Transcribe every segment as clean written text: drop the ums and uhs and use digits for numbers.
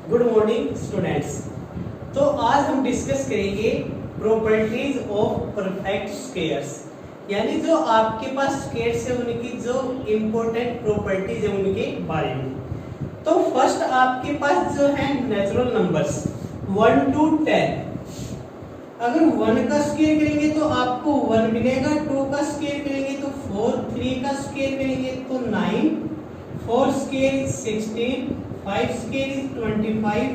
Good morning students. तो आज हम डिस्कस करेंगे प्रॉपर्टीज ऑफ परफेक्ट स्क्वायर्स, यानी जो आपके पास स्क्वायर्स है उनकी जो इंपॉर्टेंट प्रॉपर्टीज है उनके बारे में। तो फर्स्ट आपके पास जो है नेचुरल नंबर्स 1 to 10। अगर 1 का स्क्वायर करेंगे तो आपको 1 मिलेगा, 2 का स्क्वायर करेंगे तो 4, 3 का स्क्वायर करेंगे तो 9, 4 square is 16, 5 square is 25,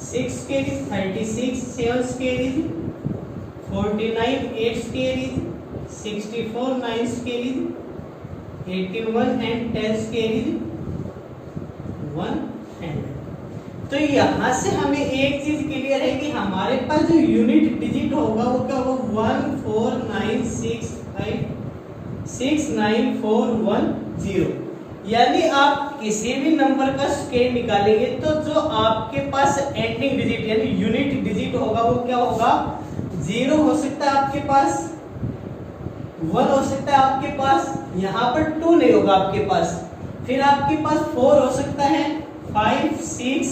6 square is 36, 7 square is 49, 8 square is 64, 9 square is 81 and 10 square is 100। तो यहाँ से हमें एक चीज क्लियर है कि हमारे पास जो यूनिट डिजिट होगा वो क्या होगा 14965694110। यानी आप किसी भी नंबर का स्क्वायर निकालेंगे तो जो आपके पास एंडिंग डिजिट यानी यूनिट डिजिट होगा वो क्या होगा 0 हो सकता है आपके पास, 1 हो सकता है आपके पास, यहाँ पर 2 नहीं होगा आपके पास, फिर आपके पास 4 हो सकता है, 5, 6,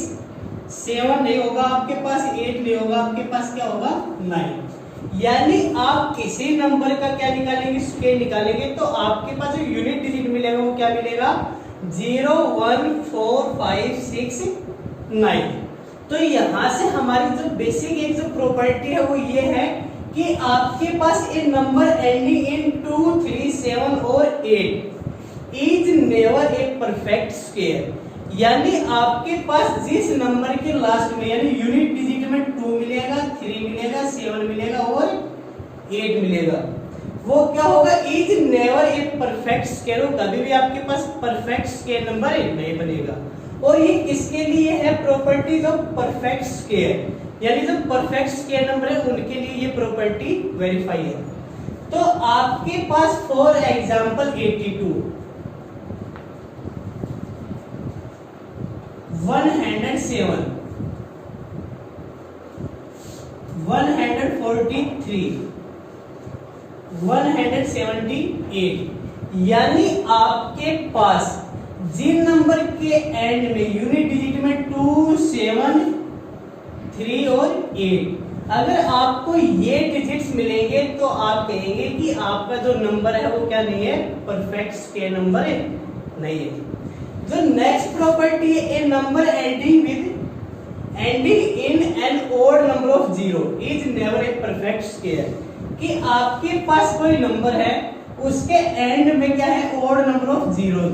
7 नहीं होगा आपके पास, 8 नहीं होगा आपके पास, क्या होगा 9। यानी आप किसी नंबर का क्या निकालेंगे स्क्वायर निकालेंगे तो आपके पास जो यूनिट डिजिट मिलेगा वो क्या मिलेगा 0, 1, 4, 5, 6, 9। तो यहाँ से हमारी जो बेसिक एक जो प्रॉपर्टी है वो ये है कि आपके पास एक नंबर एंडिंग इन 2, 3, 7 और 8 is never a perfect square. यानी आपके पास जिस नंबर के लास्ट में यानी यूनिट डिजिट में 2 मिलेगा, 3 मिलेगा, 7 मिलेगा और 8 मिलेगा, वो क्या होगा is never a perfect square. कभी भी आपके पास परफेक्ट स्क्वायर नंबर नहीं बनेगा। और ये किसके लिए है प्रॉपर्टीज ऑफ परफेक्ट स्क्वायर, यानी जो परफेक्ट स्क्वायर नंबर है उनके लिए ये प्रॉपर्टी वेरीफाई है। तो आपके पास फॉर एग्जांपल 82, 107, 143, 178, यानी आपके पास जिन नंबर के एंड में यूनिट डिजिट में 2, 7, 3 और 8 अगर आपको ये डिजिट्स मिलेंगे तो आप कहेंगे कि आपका जो नंबर है वो क्या नहीं है परफेक्ट स्क्वायर नंबर है, नहीं है। जो नेक्स्ट प्रॉपर्टी है a number ending in an odd number of 0 is never a perfect square. कि आपके पास कोई नंबर है उसके एंड में क्या है ओड नंबर ऑफ 0,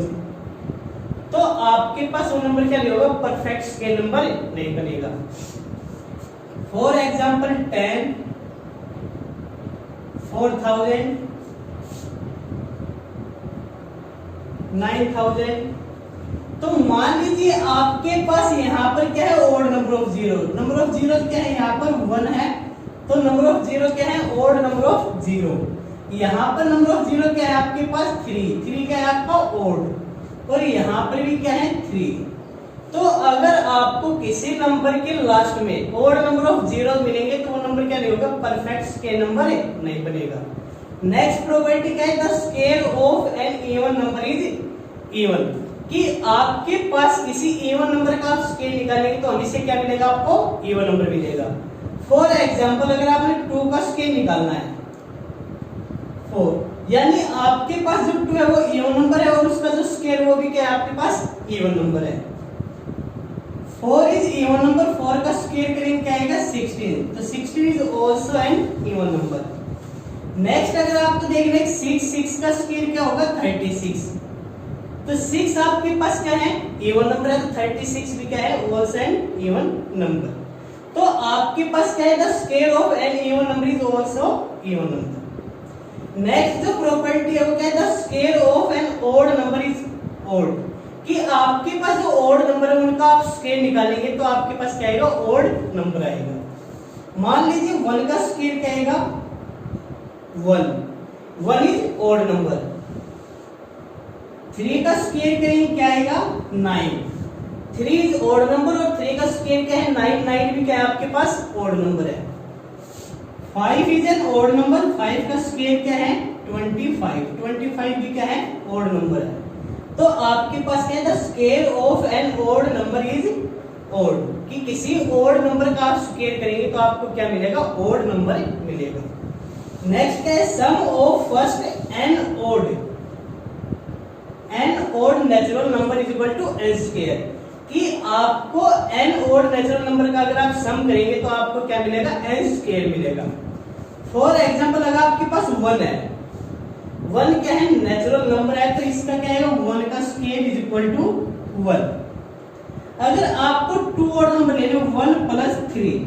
तो आपके पास वो नंबर क्या नहीं होगा परफेक्ट स्क्वायर नंबर नहीं बनेगा। For example 10, 4000, 9000। तो मान लीजिए आपके पास यहाँ पर क्या है odd number of 0, number of 0 क्या है यहाँ पर 1 है, तो नंबर ऑफ 0 क्या है ओड नंबर ऑफ 0। यहाँ पर नंबर ऑफ 0 क्या है आपके पास 3 क्या है आपका ओड, और यहाँ पर भी क्या है 3। तो अगर आपको किसी नंबर के लास्ट में ओड नंबर ऑफ 0 मिलेंगे तो वो नंबर क्या नहीं होगा परफेक्ट स्क्वायर नंबर नहीं बनेगा। नेक्स्ट प्रॉपर्टी क्या है the square of an even number is even. कि आपके पास किसी इवन नंबर का आप स्क्वायर निकालेंगे तो हमेशा क्या मिलेगा आपको इवन नंबर मिलेगा। फॉर एग्जांपल अगर आपने 2 का स्क्वायर निकालना है 4, यानी आपके पास जो 2 है वो इवन नंबर है और उसका जो स्क्वायर वो भी क्या है आपके पास इवन नंबर है। 4 इज इवन नंबर, 4 का स्क्वायर करेंगे क्या आएगा 16, तो 16 is also an even number. Next अगर आपको देखना है 6 का स्क्वायर क्या होगा 36, तो 6 आपके पास क्या है इवन नंबर है, तो 36 भी क्या है आल्सो एन इवन नंबर। तो आपके पास क्या है the square of an even number is also even number. Next जो प्रॉपर्टी है वो क्या है the square of an odd number is odd. कि आपके पास जो ओड नंबर है उनका आप स्क्वायर निकालेंगे तो आपके पास क्या आएगा ओड नंबर आएगा। मान लीजिए 1 का स्क्वायर क्या आएगा 1 इज ओड नंबर, 3 का स्क्वायर करेंगे क्या आएगा 9, 3 इज ओड नंबर और 3 का स्क्वायर क्या है 9, 9 भी क्या है आपके पास ओड नंबर है। 5 इज एन ओड नंबर, 5 का स्क्वायर क्या है 25, 25 भी क्या है ओड नंबर है। तो आपके पास क्या है the square of an odd number is odd, कि किसी ओड नंबर का आप स्क्वायर करेंगे तो आपको क्या मिलेगा, ओड नंबर मिलेगा। नेक्स्ट है sum of first N odd natural number is equal to N square, कि आपको एन ओड नेचुरल नंबर का अगर आप सम करेंगे तो आपको क्या मिलेगा, एन स्क्वायर मिलेगा। फॉर एग्जांपल अगर आपके पास 1 है, 1 क्या है, नेचुरल नंबर है, तो इसका क्या आएगा, 1 का स्क्वायर इज इक्वल टू 1। अगर आपको 2 ओड नंबर लेने 1 प्लस 3,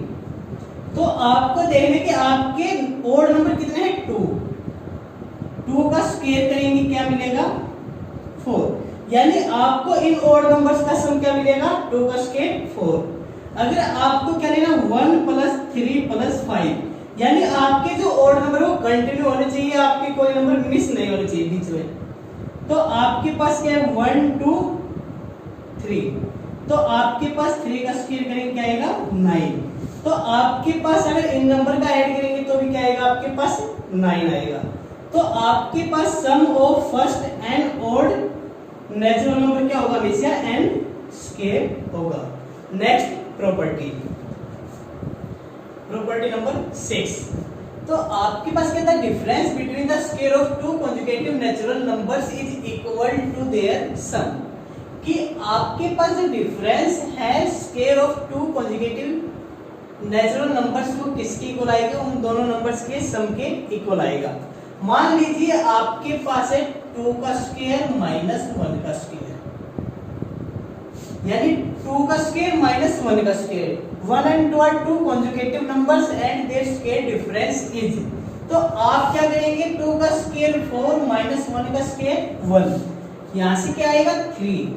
तो आपको देखने कि आपके ओड नंबर कितने हैं, 2 का स्क्वायर करेंगे क्या मिलेगा, 4, यानी आपको इन ओड नंबर्स का सम क्या मिलेगा, 2 का स्क्वायर 4। अगर आपको क्या लेना, 1 प्लस 3 प्लस 5, यानी आपके जो ओड नंबर वो कंटिन्यू होने चाहिए, आपके कोई नंबर मिस नहीं होने चाहिए बीच में। तो आपके पास क्या है, 1 2 3, तो आपके पास 3 का स्क्वायर करेंगे क्या आएगा, 9। तो आपके पास अगर इन नंबर का ऐड करेंगे तो भी क्या आएगा, आपके पास 9 आएगा। तो आपके पास sum of first and odd natural number क्या होगा, हमेशा एन स्क्वायर होगा। नेक्स्ट प्रॉपर्टी नंबर 6, तो आपके पास क्या था, difference between the square of 2 conjugative natural numbers is equal to their sum, कि आपके पास जो डिफरेंस है square of 2 conjugative natural numbers को किसके इक्वल आएगा, उन दोनों नंबर्स के सम के इक्वल आएगा। मान लीजिए आपके पास है 2 का स्क्वायर माइनस 1 का स्क्वायर, यानी 2 का स्क्वायर माइनस 1 का square, 1 and 2 are 2 consecutive numbers and their square difference is, तो आप क्या करेंगे, 2 का स्क्वायर 4 माइनस 1 का स्क्वायर 1, यहां से क्या आएगा 3।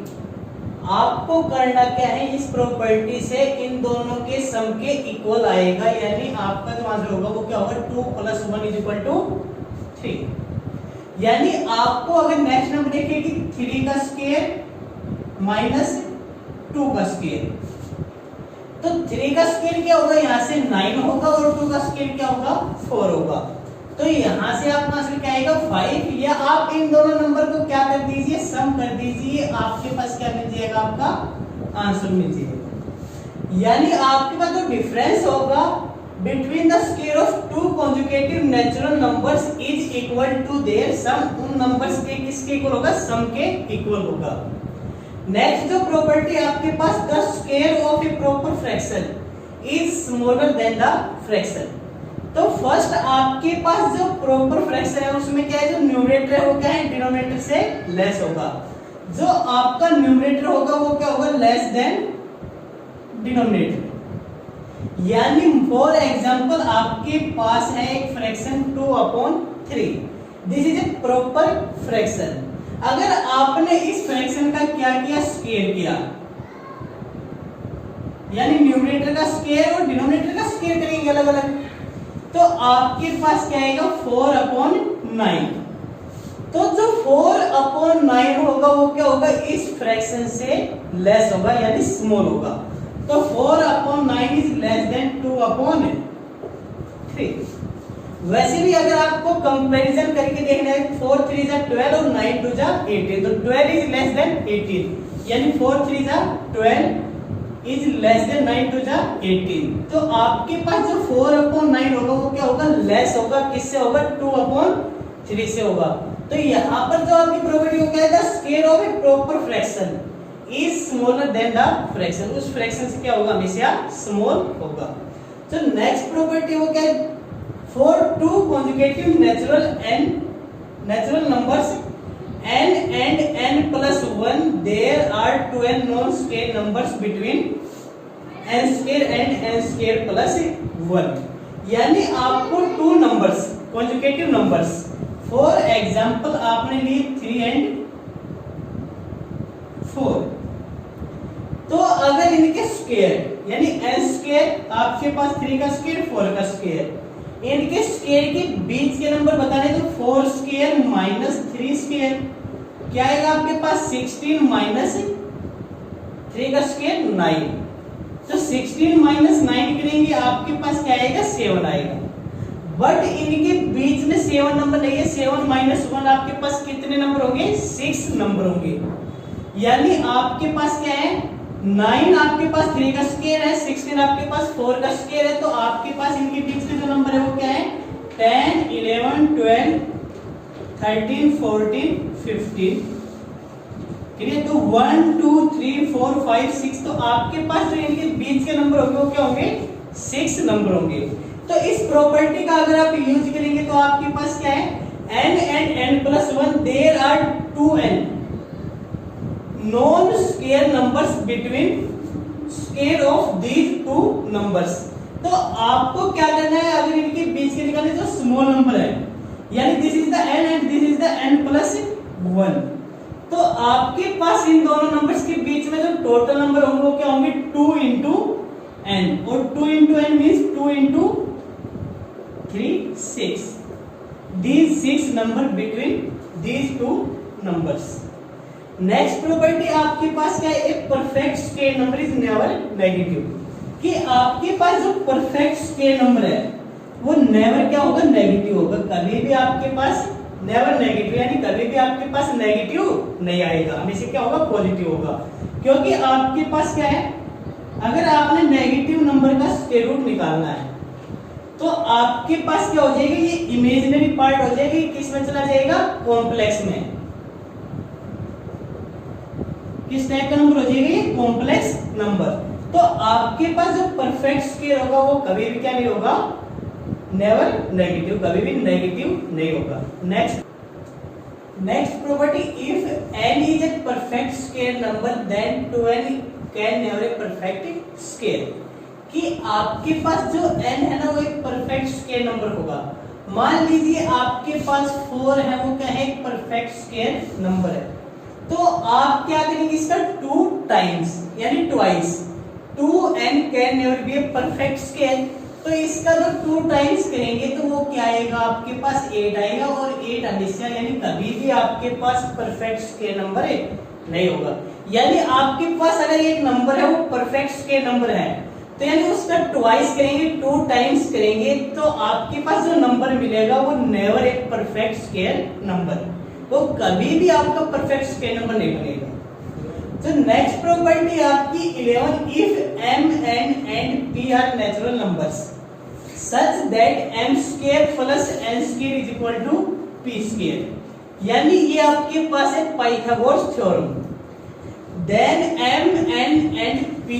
आपको करना क्या है, इस प्रॉपर्टी से इन दोनों के सम के इक्वल आएगा, यानी आपका जो आंसर होगा वो क्या होगा, 2 प्लस 1 इज इक्वल टू 3। यानी आपको अगर नेक्स्ट नंबर देखिए कि 3 का स्क्वायर माइनस 2 का स्क्वायर, तो 3 का स्क्वायर क्या होगा, यहाँ से 9 होगा और 2 का स्क्वायर क्या होगा, 4 होगा। तो यहाँ से आपका आंसर क्या आएगा 5, या आप इन दोनों नंबर को क्या कर दीजिए, सम कर दीजिए, आपके पास क्या मिल जाएगा, आपका आंसर मिल जाएगा। यानी आपके पास जो डिफरेंस होगा between the square of 2 conjugative natural numbers is equal to their sum, उन नंबर्स के किसके इक्वल होगा, सम के इक्वल होगा। नेक्स्ट जो प्रॉपर्टी आपके पास, the square of a proper fraction is smaller than the fraction, तो फर्स्ट आपके पास जो प्रॉपर फ्रैक्शन है उसमें क्या है, जो न्यूमरेटर है वो क्या है, डिनोमिनेटर से लेस होगा। जो आपका न्यूमरेटर होगा वो क्या होगा, लेस देन डिनोमिनेटर। यानी फॉर एग्जांपल आपके पास है एक fraction 2/3, this is a proper fraction. अगर आपने इस फ्रैक्शन का क्या किया, स्क्वायर किया, यानी न्यूमरेटर का स्क्वायर और डिनोमिनेटर का स्क्वायर करेंगे अलग अलग, तो आपके पास क्या आएगा 4/9। तो जो 4/9 होगा वो क्या होगा, इस फ्रैक्शन से लेस होगा, यानी स्मॉल होगा। तो 4/9 इज लेस देन 2/3। वैसे भी अगर आपको कंपैरिजन करके देखना है, 4 3 जा 12 और 9 2 जा 18, तो 12 इज लेस देन 18, यानी 4 3 जा 12 इज लेस देन 9 2 जा 18। तो आपके पास जो 4/9 होगा वो क्या होगा, लेस होगा, किससे होगा, 2/3 से होगा। तो यहाँ पर जो आपकी प्रॉपर्टी हो गया, square of a proper fraction is smaller than the fraction, उस फ्रैक्शन से क्या होगा, हमेशा स्मॉल होगा। तो नेक्स्ट प्रॉपर्टी हो गया, for 2 conjugative natural numbers n and n plus 1 there are 2 non square numbers between n square and n square plus 1, यानी आपको 2 numbers conjugative numbers, for example आपने ली 3 and 4, तो अगर इनके स्क्वायर यानी n स्क्वायर, आपके पास 3 का स्क्वायर 4 का स्क्वायर, इनके स्क्वायर के बीच के नंबर बताने, तो 4 स्क्वायर माइनस 3 स्क्वायर क्या आएगा आपके पास, 16 माइनस 3 का स्क्वायर 9। तो 16 माइनस 9 करेंगे आपके पास क्या आएगा, 7 आएगा। बट इनके बीच में 7 नंबर नहीं है, 7 माइनस 1 आपके पास कितने नंबर होंगे, 6 नंबर होंगे। यानी आपके पास क्या है, 9 आपके पास 3 का स्क्वायर है, 16 आपके पास 4 का स्क्वायर है, तो आपके पास इनके बीच में जो नंबर है वो क्या है 10, 11, 12, 13, 14, 15। ठीक है, तो 1, 2, 3, 4, 5, 6, तो आपके पास जो इनके बीच के नंबर होंगे वो क्या होंगे 6 नंबर होंगे। तो इस प्रॉपर्टी का अगर आप यूज करेंगे तो आपके पास क्या है n and n plus 1 there are 2n non square numbers between square of these two numbers। तो आपको क्या करना है, अगर इनके बीच के निकालने जो स्मॉल नंबर है, यानी this is the n and this is the n plus 1, तो आपके पास इन दोनों नंबर्स के बीच में जो टोटल नंबर होंगे वो क्या होंगे 2 into n, और 2 into n means 2 into 3, 6। These 6 number between these two numbers। Next property आपके पास क्या है, एक perfect scale number is never negative, कि आपके पास जो परफेक्ट स्केल नंबर है वो नेवर क्या होगा नेगेटिव होगा, कभी भी आपके पास नेवर नेगेटिव, यानी कभी भी आपके पास नेगेटिव नहीं आएगा, हमेशा क्या होगा पॉजिटिव होगा। क्योंकि आपके पास क्या है, अगर आपने नेगेटिव नंबर का स्क्वायर रूट निकालना है तो आपके पास क्या हो जाएगा, ये इमेजिनरी पार्ट हो जाएगा, किस में चला जाएगा कॉम्प्लेक्स में। किस टाइप का नंबर हो जाएगा ये कॉम्प्लेक्स नंबर। तो आपके पास जो परफेक्ट स्क्वायर होगा वो कभी भी क्या नहीं होगा नेवर नेगेटिव, कभी भी नेगेटिव नहीं होगा। Next property, if n is a perfect square number then 2n can never a perfect square, कि आपके पास जो n है ना वो एक परफेक्ट स्क्वायर नंबर होगा। मान लीजिए आपके पास 4 है, वो क्या है एक परफेक्ट स्क्वायर नंबर है, तो आप क्या करेंगे इसका 2 टाइम्स यानी twice, 2n can never be A perfect square, तो इसका जो 2 टाइम्स करेंगे तो वो क्या आएगा आपके पास 8 आएगा, और 8 हमेशा यानी कभी भी आपके पास परफेक्ट स्क्वायर नंबर नहीं होगा। यानी आपके पास अगर एक नंबर है वो परफेक्ट स्क्वायर नंबर है तो यानी उसका ट्वाइस करेंगे 2 टाइम्स करेंगे तो आपके पास जो नंबर मिलेगा वो नेवर एक परफेक्ट स्क्वायर नंबर, वो कभी भी आपका परफेक्ट स्क्वायर नंबर नहीं बनेगा। तो नेक्स्ट प्रॉपर्टी आपकी 11, if m n and p are natural numbers such that m square plus n square is equal to p square, यानी ये आपके पास है Pythagoras theorem, then m n and p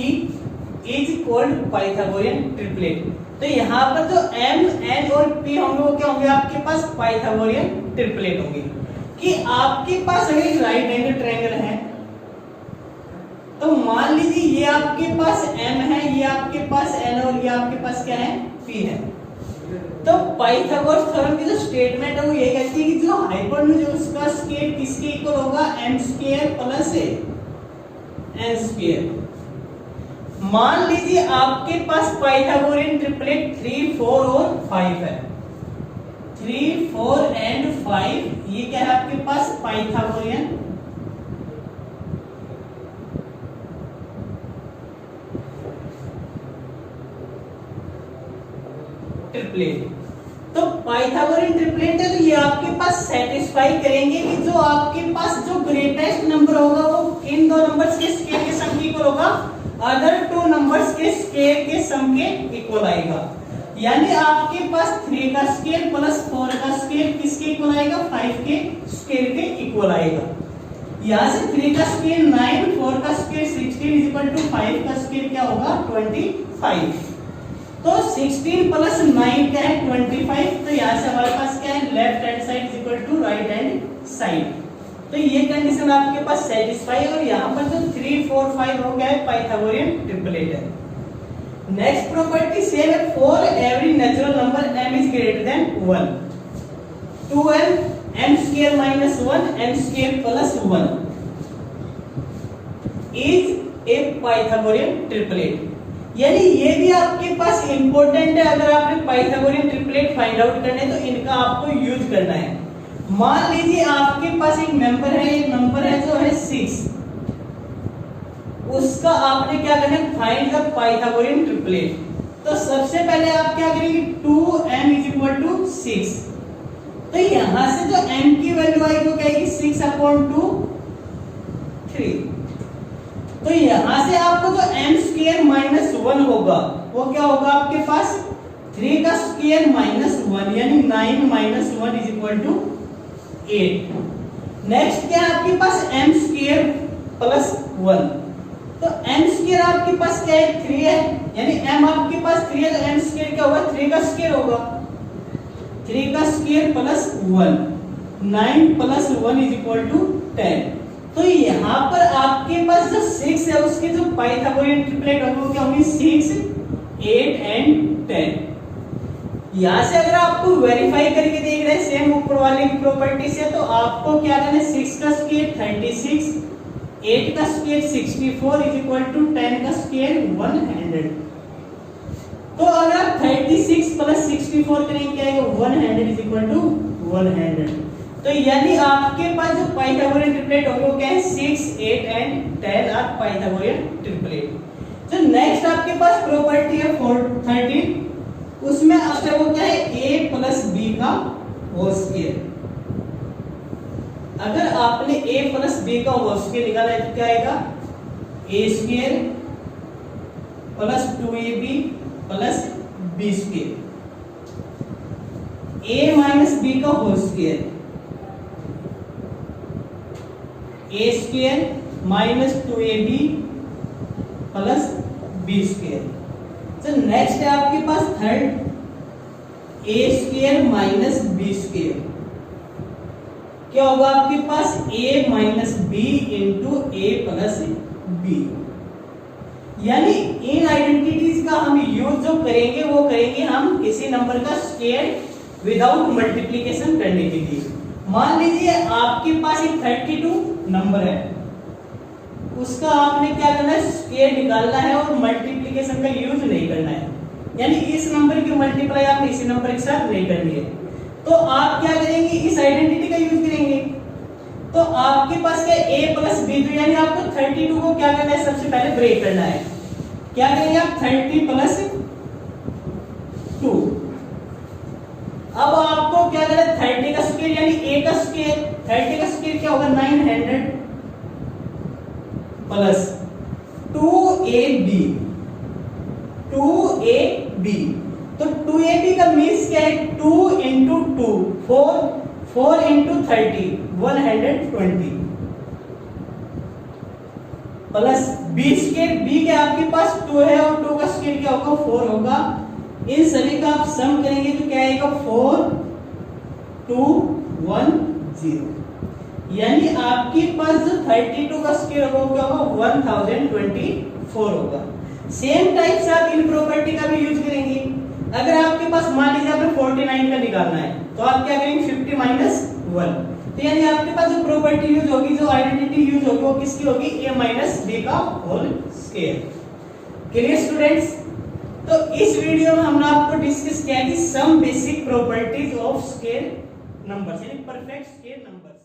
is called Pythagorean triplet. तो यहाँ पर जो m n और p होंगे वो क्या होंगे आपके पास पाइथागोरियन ट्रिपलेट होंगे। कि आपके पास अगर एक राइट एंगल ट्रायंगल है तो मान लीजिए ये आपके पास m है, ये आपके पास n और ये आपके पास क्या है p है, तो पाइथागोरस थ्योरम की जो स्टेटमेंट है वो ये कहती है कि जो हाइपोटेन्यूज का स्क्वायर किसके इक्वल होगा m square plus n square. मान लीजिए आपके पास पाइथागोरियन ट्रिपलेट 3, 4 और 5 है, 3, 4 एंड 5, ये क्या है आपके पास पाइथागोरियन ट्रिपलेट। तो पाइथागोरियन ट्रिपलेट है तो ये आपके पास सेटिस्फाई करेंगे कि जो आपके पास जो ग्रेटेस्ट नंबर होगा वो किन 2 नंबर्स के स्क्वायर के सम के इक्वल होगा, अदर 2 नंबर्स के स्क्वायर के सम के इक्वल आएगा। यानी आपके पास 3 का स्क्वायर प्लस 4 का स्क्वायर किसके इक्वल आएगा 5 के स्क्वायर के इक्वल आएगा। यहाँ से 3 का स्क्वायर 9, 4 का स्क्वायर 16 इज इक्वल टू 5 का स्क्वायर क्या होगा 25। तो 16 प्लस 9 क्या है 25, तो यहाँ से हमारे पास क्या है left hand side is equal to right hand side. तो ये कंडीशन आपके पास सेटिस्फाई, और यहाँ पर जो 3, 4, 5 हो गया है पाइथागोरियन ट्रिपलेट है। नेक्स्ट प्रॉपर्टी सेम है, for every natural number m is greater than 1, 2m m square minus 1 m square plus 1 is a Pythagorean triplet. यानी ये भी आपके पास इंपॉर्टेंट है, अगर आपने पाइथागोरियन ट्रिपलेट फाइंड आउट करने तो इनका आपको यूज करना है। मान लीजिए आपके पास एक नंबर है, एक नंबर है जो है 6, उसका आपने क्या करना है फाइंड द पाइथागोरियन ट्रिपलेट। तो सबसे पहले आप क्या करेंगे 2m इज इक्वल टू 6, तो यहां से जो m की वैल्यू आएगी वो क्या आएगी 6/2 3। तो यहां से आपको जो m स्क्वायर माइनस 1 होगा वो क्या होगा आपके पास 3 का स्क्वायर माइनस 1 यानी 9 minus 1 is equal to 8। Next क्या है आपके पास m स्क्वायर प्लस 1, तो m स्क्वायर आपके पास क्या है 3 है, यानी m आपके पास 3 है तो m स्क्वायर क्या होगा 3 का स्क्वायर होगा, 3 का square plus 1, 9 plus 1 is equal to 10। तो यहाँ पर आपके पास जो 6 है उसके जो पाइथागोरियन ट्रिपलेट होंगे वो क्या होंगे 6, 8 एंड 10। यहाँ से अगर आपको वेरीफाई करके देख रहे हैं सेम ऊपर वाले की प्रॉपर्टी से, तो आपको क्या करना है 6 का स्क्वायर 36, 8 का स्क्वायर 64 इज इक्वल टू 10 का स्क्वायर 100। तो अगर आप 36 प्लस 64 करेंगे क्या आएगा 100 इज इक्वल टू 100। तो यानी आपके पास जो पाइथागोरियन ट्रिपलेट होंगे वो क्या है 6, 8 एंड 10 आर पाइथागोरियन ट्रिपलेट। जो नेक्स्ट आपके पास प्रॉपर्टी है 13, उसमें आपका वो क्या है a प्लस b का होल स्क्वायर। अगर आपने a प्लस b का होल स्क्वायर निकाला है तो क्या आएगा a square plus 2ab plus b square, a minus b का whole square, a square minus 2ab plus b square. तो नेक्स्ट है आपके पास third a square minus b square, क्या होगा आपके पास a minus b into a plus b। यानी इन आइडेंटिटीज का हम यूज जो करेंगे वो करेंगे हम किसी नंबर का स्क्वायर विदाउट मल्टीप्लिकेशन करने के लिए। मान लीजिए आपके पास एक 32 नंबर है, उसका आपने क्या करना है स्क्वायर निकालना है और मल्टीप्लिकेशन का यूज नहीं करना है, यानी इस नंबर की मल्टीप्लाई आप इसी नंबर के साथ नहीं करनी है। तो आप क्या करेंगे इस आइडेंटिटी का यूज करेंगे। तो आपके पास क्या a प्लस b, तो यानी आपको 32 को क्या करना है सबसे पहले ब्रेक करना है। क्या करेंगे आप 30 प्लस 2। अब आपको क्या करना है 30 का स्क्वायर यानी a का स्क्वायर, 30 का स्क्वायर क्या होगा 900 प्लस 2ab, 2ab। तो 2ab का मीन्स क्या है 2 into 2 4 into 30 120 plus b square, b के आपके पास 2 है और 2 का स्क्वायर क्या होगा 4 होगा। इन सभी का आप सम करेंगे तो क्या आएगा 4210, यानी आपके पास जो 32 का स्क्वायर होगा क्या होगा 1024 होगा। सेम टाइप से आप इन प्रॉपर्टी का भी यूज करेंगे। अगर आपके पास मान लीजिए आपने 49 का निकालना है तो आप क्या करेंगे 50 माइनस 1, तो यानी आपके पास जो प्रॉपर्टी यूज होगी जो आइडेंटिटी यूज होगी वो किसकी होगी a माइनस b का होल स्क्वायर। Clear students? तो इस वीडियो में हमने आपको डिस्कस किया कि some basic properties of scale numbers, यानी परफेक्ट स्केल नंबर्स।